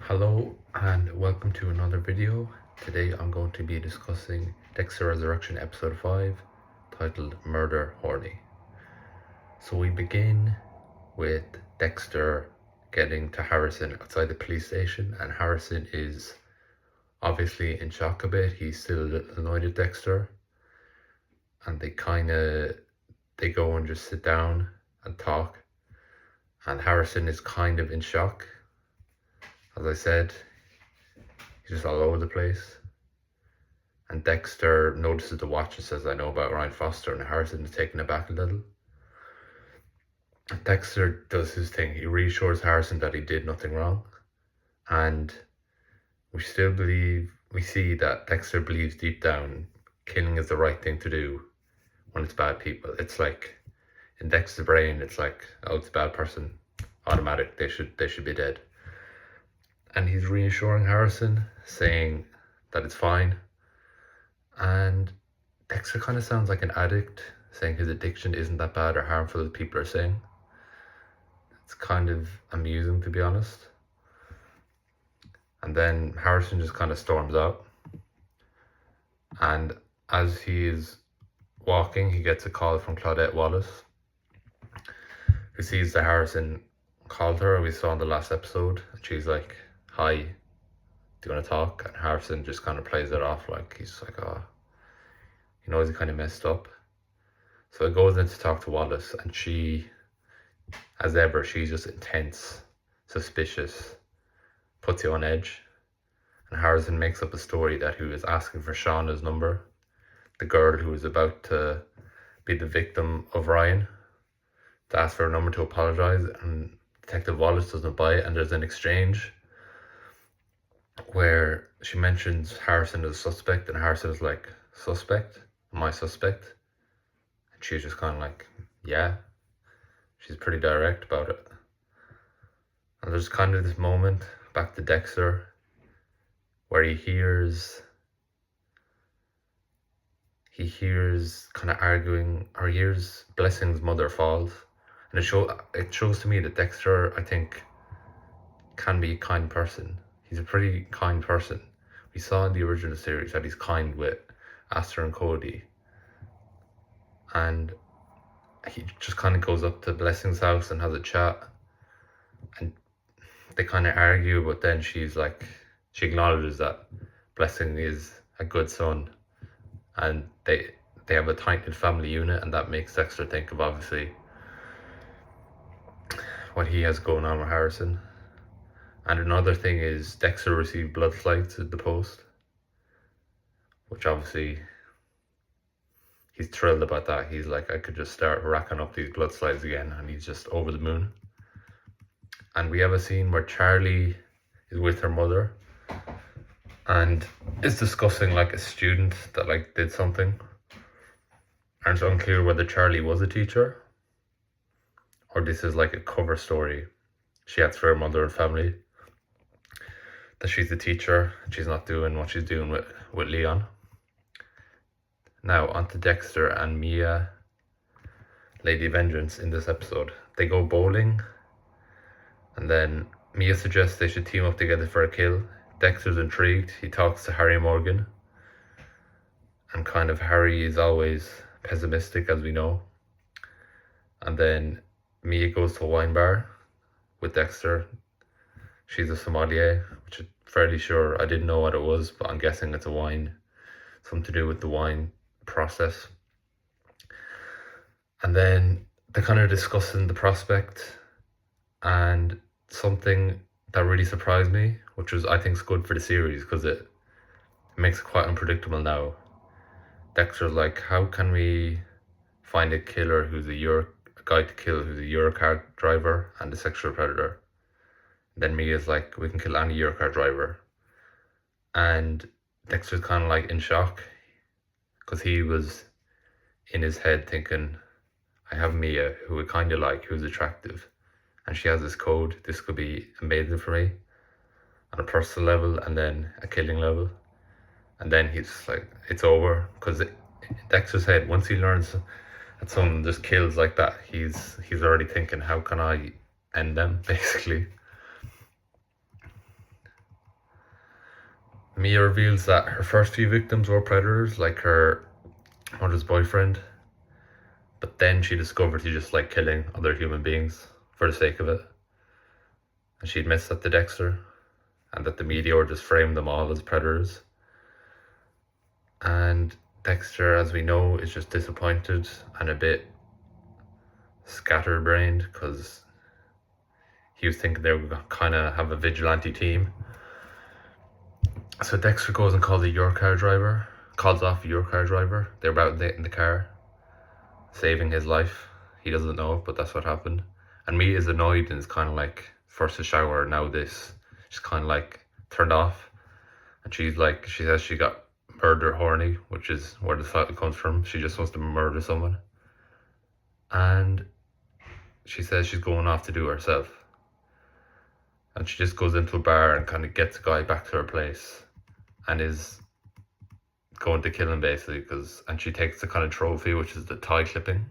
Hello and welcome to another video. Today I'm going to be discussing Dexter Resurrection episode 5 titled Murder Horny. So we begin with Dexter getting to Harrison outside the police station, and Harrison is obviously in shock a bit. He's still a little annoyed at Dexter, and they go and just sit down and talk, and Harrison is kind of in shock. As I said, he's just all over the place. And Dexter notices the watch and says, "I know about Ryan Foster," and Harrison is taken aback a little. Dexter does his thing. He reassures Harrison that he did nothing wrong. And we see that Dexter believes deep down killing is the right thing to do when it's bad people. It's like, in Dexter's brain, it's like, oh, it's a bad person, automatic, they should be dead. And he's reassuring Harrison, saying that it's fine. And Dexter kind of sounds like an addict, saying his addiction isn't that bad or harmful as people are saying. It's kind of amusing, to be honest. And then Harrison just kind of storms out. And as he is walking, he gets a call from Claudette Wallace, who sees that Harrison called her, we saw in the last episode. And she's like, "Hi, do you want to talk?" And Harrison just kind of plays it off like he's like, oh, he knows he kind of messed up. So he goes in to talk to Wallace, and she, as ever, she's just intense, suspicious, puts you on edge. And Harrison makes up a story that he was asking for Shauna's number, the girl who was about to be the victim of Ryan, to ask for her number to apologize. And Detective Wallace doesn't buy it, and there's an exchange where she mentions Harrison as a suspect, and Harrison is like, "Suspect? Am I suspect?" And she's just kind of like, yeah. She's pretty direct about it. And there's kind of this moment back to Dexter where he hears kind of arguing, or he hears Blessing's mother falls. And it shows to me that Dexter, I think, can be a kind person. He's a pretty kind person. We saw in the original series that he's kind with Aster and Cody. And he just kind of goes up to Blessing's house and has a chat. And they kind of argue, but then she acknowledges that Blessing is a good son. And they have a tight-knit family unit, and that makes Dexter think of, obviously, what he has going on with Harrison. And another thing is Dexter received blood slides at the post, which obviously he's thrilled about that. He's like, I could just start racking up these blood slides again, and he's just over the moon. And we have a scene where Charlie is with her mother and is discussing like a student that like did something. And it's unclear whether Charlie was a teacher or this is like a cover story she has for her mother and family, that she's a teacher and she's not doing what she's doing with Leon. Now on to Dexter and Mia, Lady Vengeance, in this episode. They go bowling, and then Mia suggests they should team up together for a kill. Dexter's intrigued. He talks to Harry Morgan, and kind of Harry is always pessimistic, as we know. And then Mia goes to a wine bar with Dexter. She's a sommelier, which I'm fairly sure, I didn't know what it was, but I'm guessing it's a wine, something to do with the wine process. And then they're kind of discussing the prospect, and something that really surprised me, which was, I think, is good for the series because it makes it quite unpredictable now. Dexter's like, how can we find a killer who's a guy to kill who's a Eurocar driver and a sexual predator? Then Mia's like, we can kill any Eurocar driver. And Dexter's kind of like in shock because he was in his head thinking, I have Mia, who I kind of like, who's attractive, and she has this code. This could be amazing for me on a personal level and then a killing level. And then he's like, it's over, because in Dexter's head, once he learns that someone just kills like that, he's already thinking, how can I end them, basically. Mia reveals that her first few victims were predators, like her mother's boyfriend, but then she discovered he just liked killing other human beings for the sake of it. And she admits that to Dexter, and that the media just framed them all as predators. And Dexter, as we know, is just disappointed and a bit scatterbrained because he was thinking they would kind of have a vigilante team. So Dexter goes and calls off a your car driver. They're about in the car, saving his life. He doesn't know, but that's what happened. And Mia is annoyed and is kind of like, first a shower, now this. She's kind of like turned off. And she says she got murder horny, which is where the title comes from. She just wants to murder someone. And she says she's going off to do it herself. And she just goes into a bar and kind of gets a guy back to her place and is going to kill him basically, and she takes the kind of trophy, which is the tie clipping.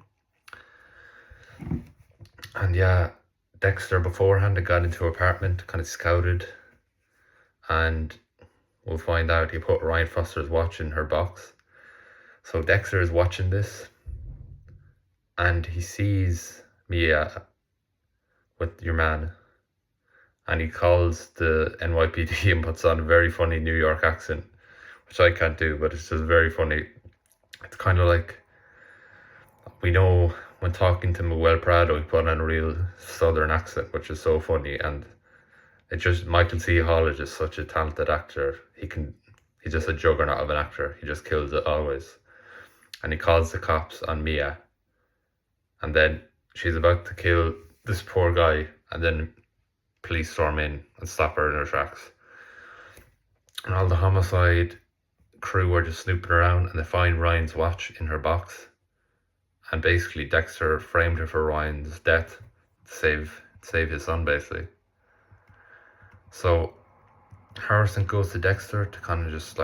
And yeah, Dexter beforehand had got into her apartment, kind of scouted, and we'll find out he put Ryan Foster's watch in her box. So Dexter is watching this and he sees Mia with your man, and he calls the NYPD and puts on a very funny New York accent, which I can't do, but it's just very funny. It's kind of like, we know when talking to Miguel Prado, he put on a real southern accent, which is so funny. And Michael C. Hall is just such a talented actor. He's just a juggernaut of an actor. He just kills it always. And he calls the cops on Mia. And then she's about to kill this poor guy, and then police storm in and stop her in her tracks. And all the homicide crew are just snooping around, and they find Ryan's watch in her box. And basically Dexter framed her for Ryan's death to save his son, basically. So Harrison goes to Dexter to kind of just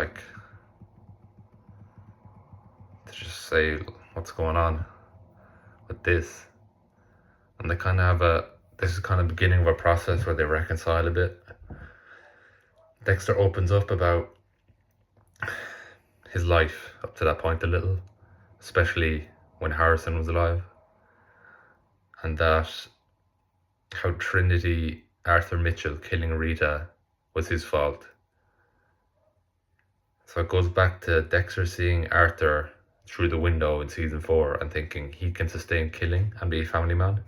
say what's going on with this. And they kind of this is kind of the beginning of a process where they reconcile a bit. Dexter opens up about his life up to that point a little, especially when Harrison was alive, and that how Trinity Arthur Mitchell killing Rita was his fault. So it goes back to Dexter seeing Arthur through the window in season 4 and thinking he can sustain killing and be a family man.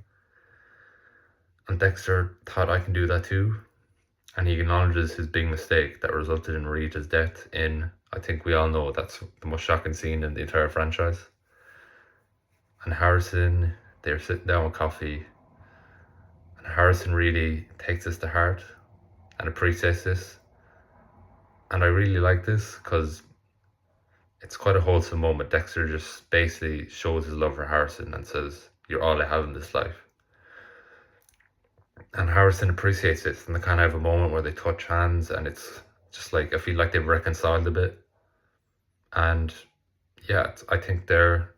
And Dexter thought, I can do that too. And he acknowledges his big mistake that resulted in Rita's death in, I think we all know, that's the most shocking scene in the entire franchise. And Harrison, they're sitting down with coffee, and Harrison really takes this to heart and appreciates this. And I really like this because it's quite a wholesome moment. Dexter just basically shows his love for Harrison and says, you're all I have in this life. And Harrison appreciates it, and they kind of have a moment where they touch hands, and it's just like, I feel like they've reconciled a bit. And yeah, I think they're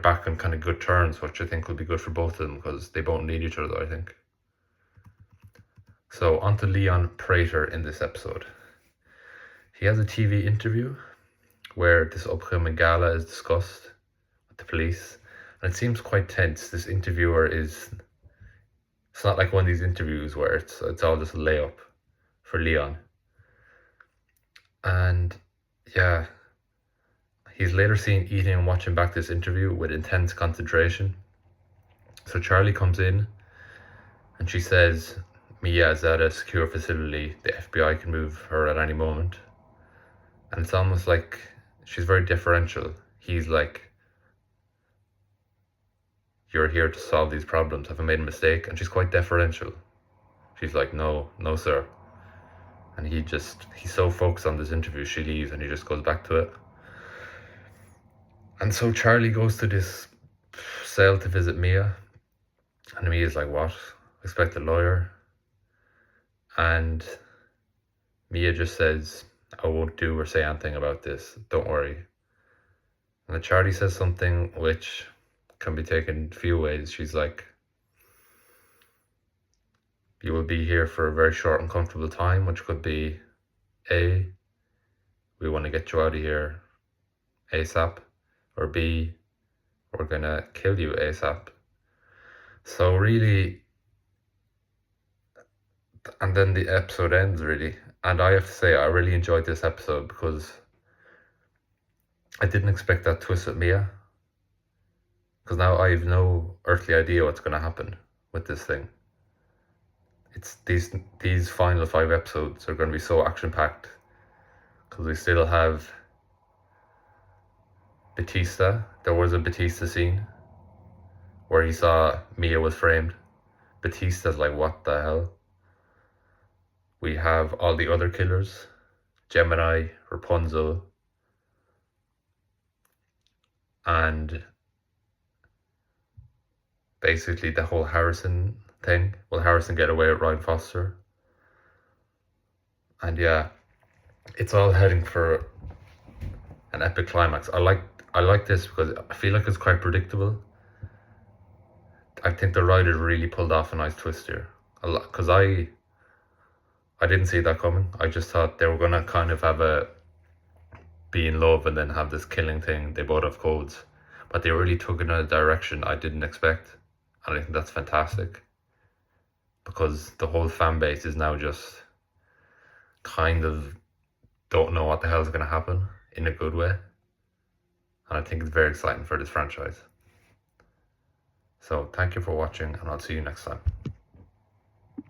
back on kind of good terms, which I think will be good for both of them because they both need each other, I think. So on to Leon Prater in this episode. He has a TV interview where this upcoming gala is discussed with the police, and it seems quite tense. This interviewer it's not like one of these interviews where it's all just a layup for Leon. And yeah, he's later seen eating and watching back this interview with intense concentration. So Charlie comes in and she says Mia is at a secure facility. The FBI can move her at any moment. And it's almost like she's very deferential. He's like, you're here to solve these problems. Have I made a mistake? And she's quite deferential. She's like, no, sir. And he's so focused on this interview, she leaves and he just goes back to it. And so Charlie goes to this cell to visit Mia. And Mia's like, what? Expect a lawyer? And Mia just says, I won't do or say anything about this. Don't worry. And then Charlie says something which can be taken a few ways. She's like, you will be here for a very short, uncomfortable time, which could be A, we want to get you out of here ASAP, or B, we're gonna kill you ASAP. So really, and then the episode ends really. And I have to say, I really enjoyed this episode because I didn't expect that twist with Mia. Because now I have no earthly idea what's going to happen with this thing. It's these final 5 episodes are going to be so action packed. Because we still have Batista. There was a Batista scene where he saw Mia was framed. Batista's like, what the hell? We have all the other killers. Gemini, Rapunzel, and basically the whole Harrison thing. Will Harrison get away with Ryan Foster? And yeah, it's all heading for an epic climax. I like this because I feel like it's quite predictable. I think the writers really pulled off a nice twist here. Because I didn't see that coming. I just thought they were gonna kind of have a be in love and then have this killing thing. They both have codes, but they really took it in a direction I didn't expect, and I think that's fantastic. Because the whole fan base is now just kind of don't know what the hell is going to happen in a good way. And I think it's very exciting for this franchise. So thank you for watching, and I'll see you next time.